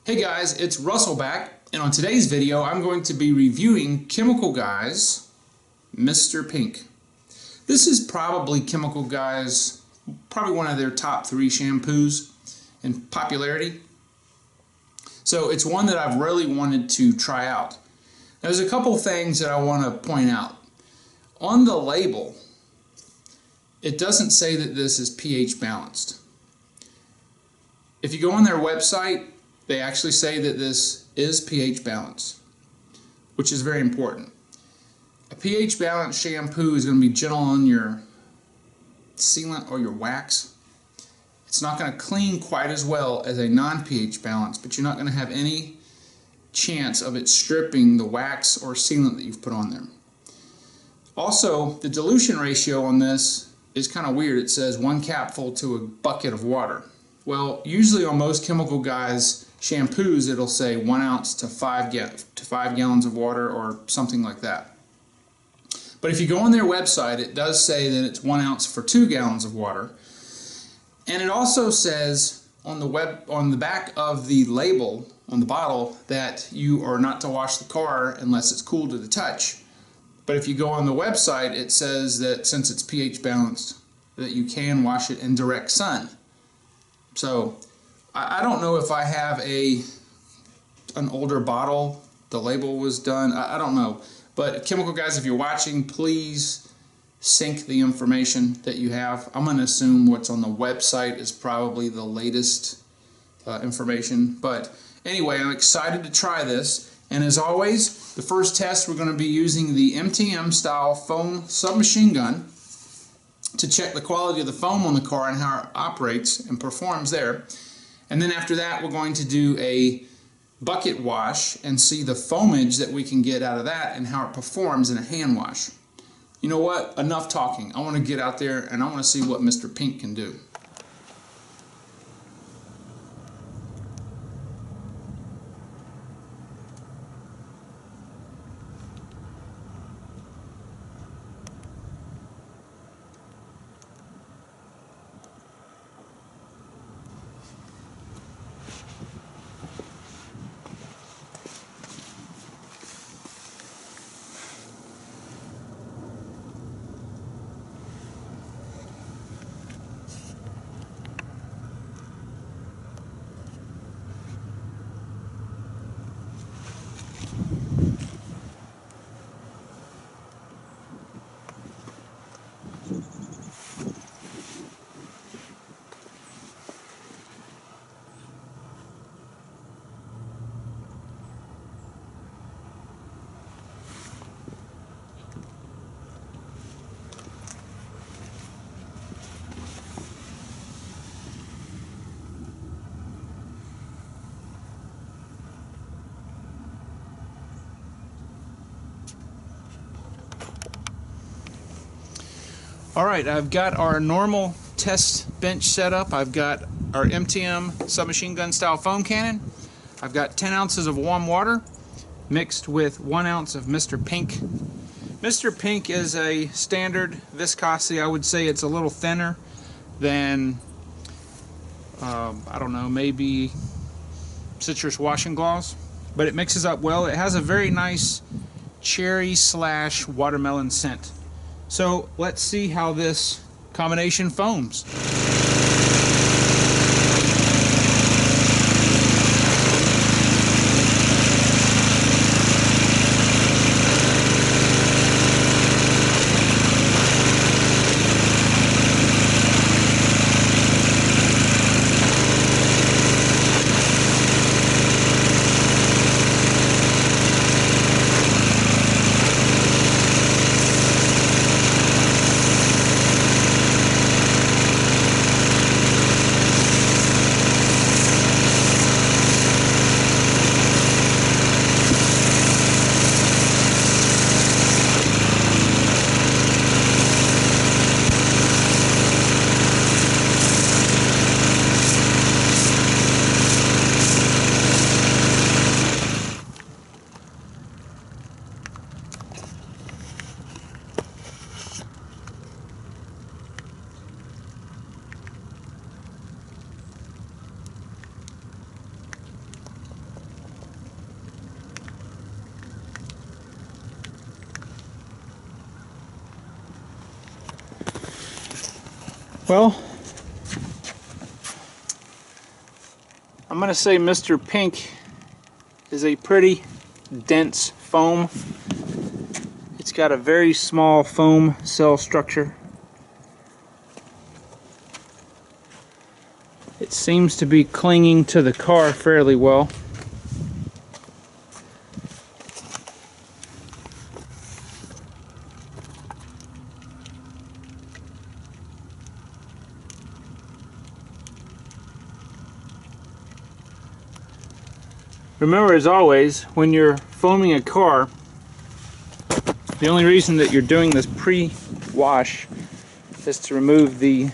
Hey guys, it's Russell back, and on today's video I'm going to be reviewing Chemical Guy's Mr. Pink. This is probably Chemical Guy's, probably one of their top 3 shampoos in popularity. So it's one that I've really wanted to try out. Now, there's a couple things that I want to point out. On the label, it doesn't say that this is pH balanced. If you go on their website, they actually say that this is pH balanced, which is very important. A pH balanced shampoo is going to be gentle on your sealant or your wax. It's not going to clean quite as well as a non-pH balanced, but you're not going to have any chance of it stripping the wax or sealant that you've put on there. Also, the dilution ratio on this is kind of weird. It says 1 capful to a bucket of water. Well, usually on most Chemical Guy's shampoos, it'll say 1 ounce to 5 gallons of water or something like that. But if you go on their website, it does say that it's 1 ounce for 2 gallons of water. And it also says on the back of the label on the bottle that you are not to wash the car unless it's cool to the touch. But if you go on the website, it says that since it's pH balanced, that you can wash it in direct sun. So I don't know if I have an older bottle, the label was done, I don't know. But Chemical Guys, if you're watching, please sync the information that you have. I'm going to assume what's on the website is probably the latest information. But anyway, I'm excited to try this. And as always, the first test, we're going to be using the MTM style foam submachine gun to check the quality of the foam on the car and how it operates and performs there. And then after that, we're going to do a bucket wash and see the foamage that we can get out of that and how it performs in a hand wash. You know what? Enough talking. I want to get out there and I want to see what Mr. Pink can do. Alright, I've got our normal test bench set up. I've got our MTM submachine gun style foam cannon. I've got 10 ounces of warm water mixed with 1 ounce of Mr. Pink. Mr. Pink is a standard viscosity. I would say it's a little thinner than, I don't know, maybe citrus washing gloss. But it mixes up well. It has a very nice cherry / watermelon scent. So let's see how this combination foams. Well, I'm going to say Mr. Pink is a pretty dense foam. It's got a very small foam cell structure. It seems to be clinging to the car fairly well. Remember, as always, when you're foaming a car, the only reason that you're doing this pre-wash is to remove the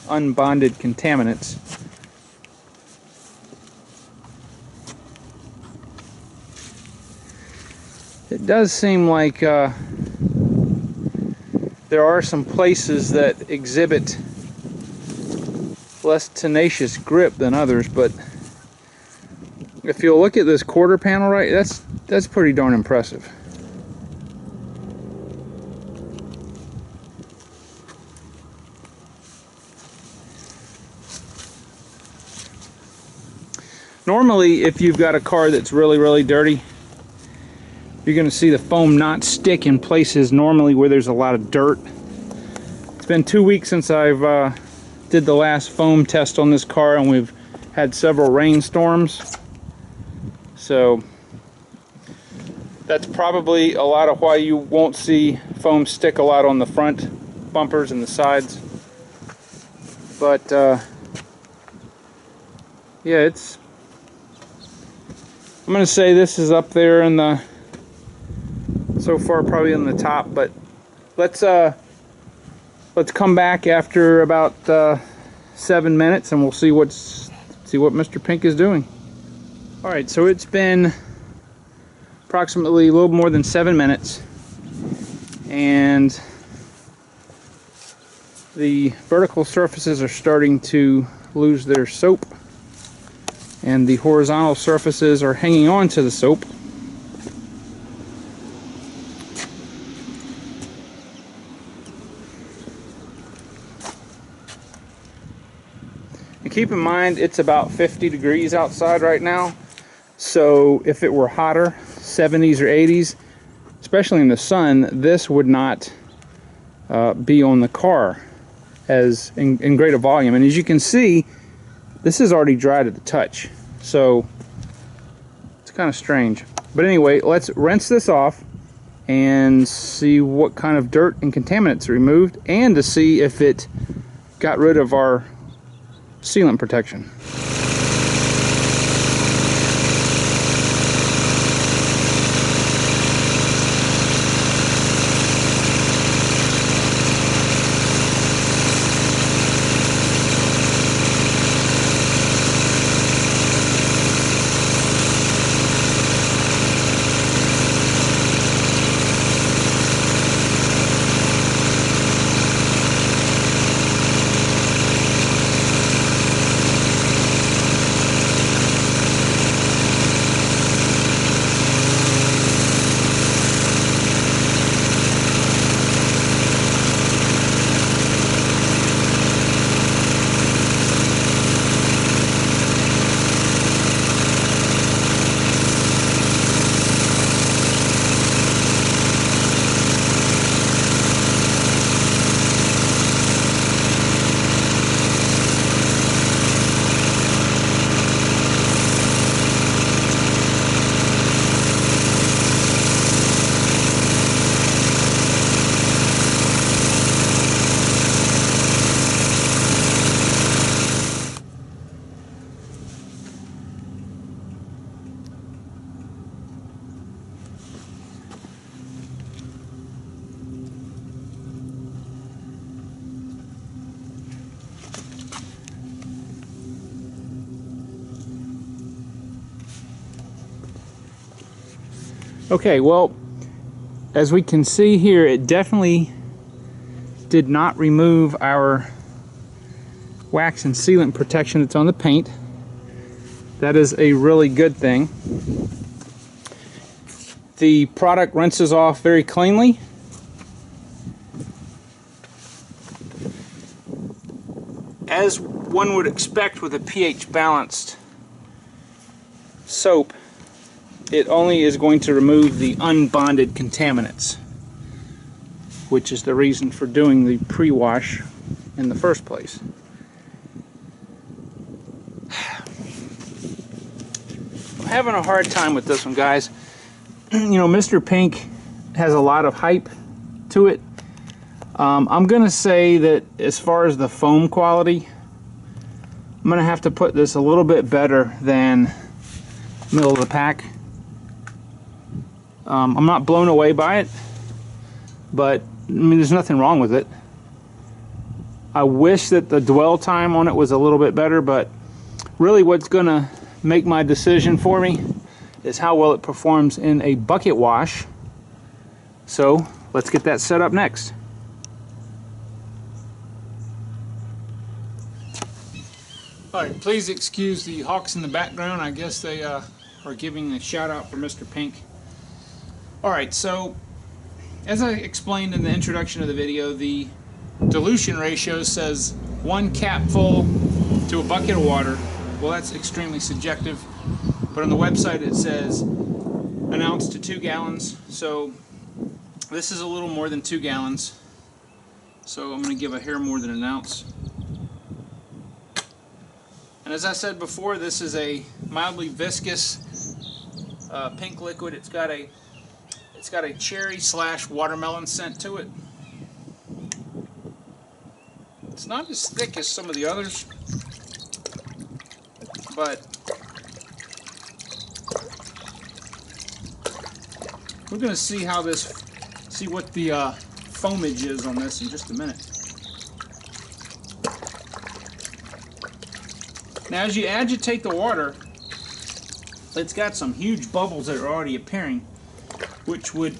unbonded contaminants. It does seem like there are some places that exhibit less tenacious grip than others, but if you'll look at this quarter panel, right, that's pretty darn impressive. Normally, if you've got a car that's really dirty, you're going to see the foam not stick in places normally where there's a lot of dirt. It's been 2 weeks since I've did the last foam test on this car, and we've had several rainstorms. So that's probably a lot of why you won't see foam stick a lot on the front bumpers and the sides. But yeah, I'm going to say this is up there in the, so far probably in the top, but let's come back after about 7 minutes and we'll see what Mr. Pink is doing. Alright, so it's been approximately a little more than 7 minutes, and the vertical surfaces are starting to lose their soap, and the horizontal surfaces are hanging on to the soap. And keep in mind, it's about 50 degrees outside right now. So if it were hotter, 70s or 80s, especially in the sun, this would not be on the car as in greater volume. And as you can see, this is already dry to the touch. So it's kind of strange. But anyway, let's rinse this off and see what kind of dirt and contaminants removed, and to see if it got rid of our sealant protection. Okay, well, as we can see here, it definitely did not remove our wax and sealant protection that's on the paint. That is a really good thing. The product rinses off very cleanly. one would expect with a pH balanced soap, it only is going to remove the unbonded contaminants, which is the reason for doing the pre-wash in the first place. I'm having a hard time with this one, guys. You know, Mr. Pink has a lot of hype to it. I'm gonna say that as far as the foam quality, I'm gonna have to put this a little bit better than middle of the pack. I'm not blown away by it, but I mean, there's nothing wrong with it. I wish that the dwell time on it was a little bit better, but really what's gonna make my decision for me is how well it performs in a bucket wash. So let's get that set up next. Alright, please excuse the hawks in the background. I guess they are giving a shout out for Mr. Pink. Alright, so as I explained in the introduction of the video, the dilution ratio says 1 cap full to a bucket of water. Well, that's extremely subjective, but on the website it says an ounce to 2 gallons. So this is a little more than 2 gallons. So I'm going to give a hair more than an ounce. And as I said before, this is a mildly viscous pink liquid. It's got a cherry / watermelon scent to it. It's not as thick as some of the others, but we're going to see what the foamage is on this in just a minute. Now, as you agitate the water, it's got some huge bubbles that are already appearing, which would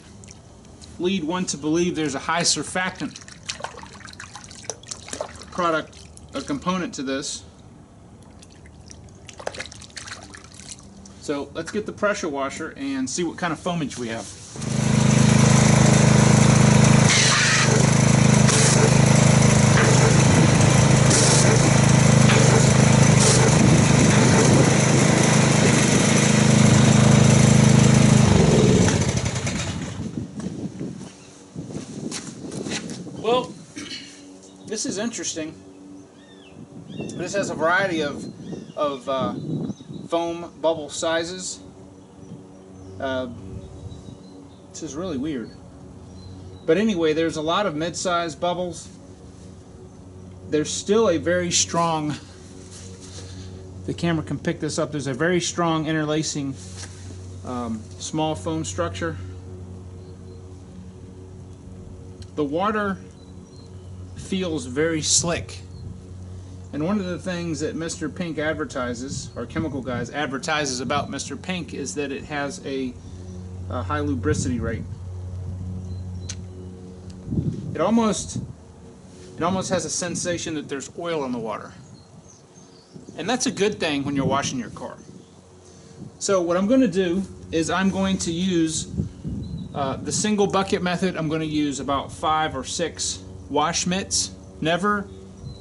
lead one to believe there's a high surfactant product, a component to this. So let's get the pressure washer and see what kind of foamage we have. Well, this is interesting. This has a variety of foam bubble sizes. This is really weird. But anyway, there's a lot of mid-sized bubbles. There's still a very strong, the camera can pick this up, there's a very strong interlacing small foam structure. The water feels very slick. And one of the things that Mr. Pink advertises, or Chemical Guys advertises about Mr. Pink, is that it has a high lubricity rate. It almost has a sensation that there's oil in the water. And that's a good thing when you're washing your car. So what I'm going to do is I'm going to use the single bucket method. I'm going to use about 5 or 6 wash mitts, never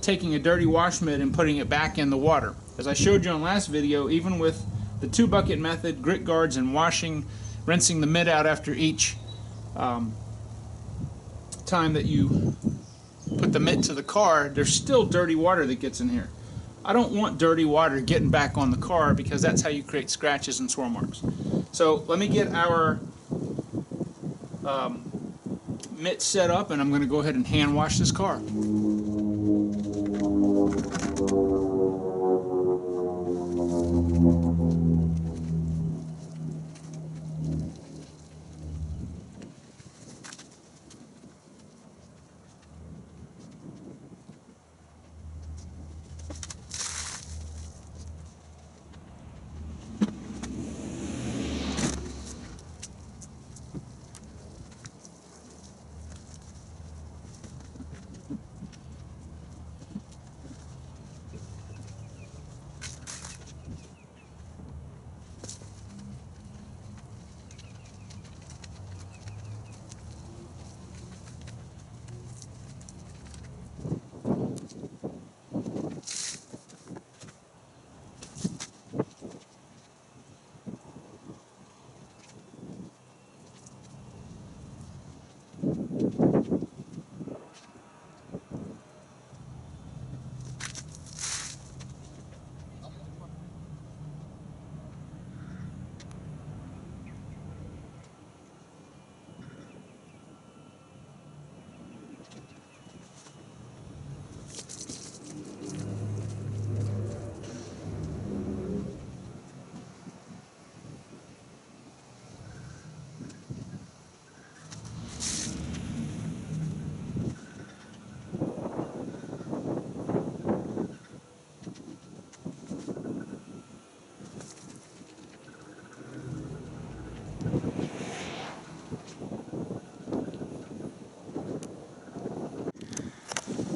taking a dirty wash mitt and putting it back in the water. As I showed you on last video, even with the 2 bucket method, grit guards, and rinsing the mitt out after each time that you put the mitt to the car, there's still dirty water that gets in here. I don't want dirty water getting back on the car, because that's how you create scratches and swirl marks. So let me get our mitt set up, and I'm going to go ahead and hand wash this car.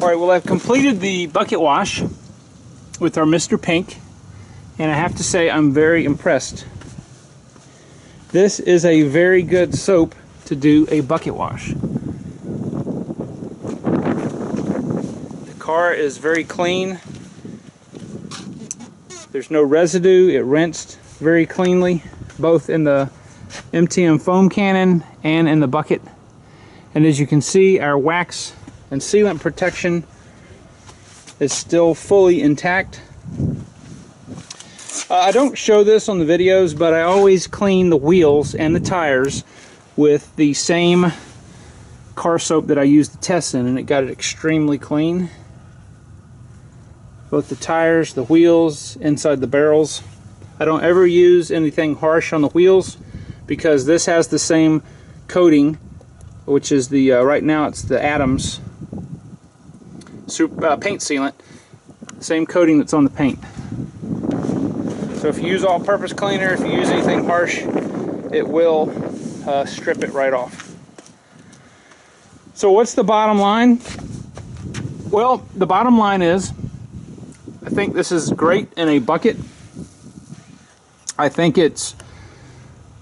Alright, well, I've completed the bucket wash with our Mr. Pink, and I have to say I'm very impressed. This is a very good soap to do a bucket wash. The car is very clean. There's no residue. It rinsed very cleanly, both in the MTM foam cannon and in the bucket. And as you can see, our wax and sealant protection is still fully intact. I don't show this on the videos, but I always clean the wheels and the tires with the same car soap that I used the test in, and it got it extremely clean. Both the tires, the wheels, inside the barrels. I don't ever use anything harsh on the wheels because this has the same coating, which is the right now it's the Adams paint sealant, same coating that's on the paint. So if you use all-purpose cleaner, if you use anything harsh, it will strip it right off. So what's the bottom line? Well, the bottom line is I think this is great in a bucket. I think it's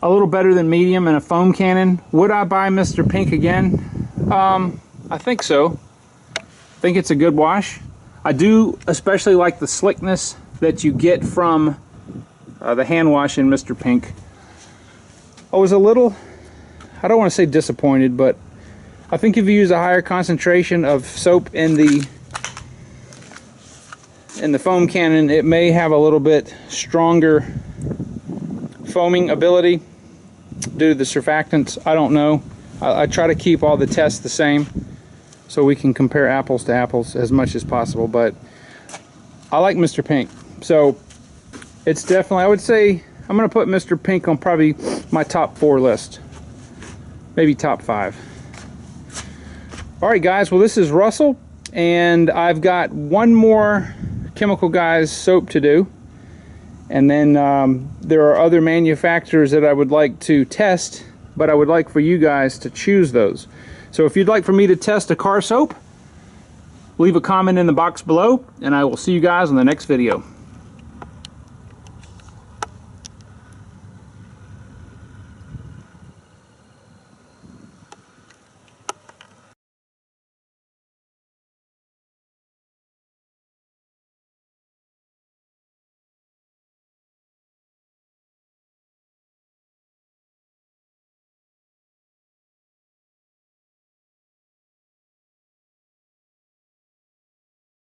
a little better than medium in a foam cannon. Would I buy Mr. Pink again? I think so. I think it's a good wash. I do especially like the slickness that you get from the hand wash in Mr. Pink. I was a little, I don't want to say disappointed, but I think if you use a higher concentration of soap in the foam cannon, it may have a little bit stronger foaming ability due to the surfactants. I don't know. I try to keep all the tests the same so we can compare apples to apples as much as possible, but I like Mr. Pink. So it's definitely, I would say, I'm going to put Mr. Pink on probably my top 4 list. Maybe top 5. Alright guys, well this is Russell, and I've got one more Chemical Guys soap to do. And then there are other manufacturers that I would like to test, but I would like for you guys to choose those. So if you'd like for me to test a car soap, leave a comment in the box below, and I will see you guys on the next video.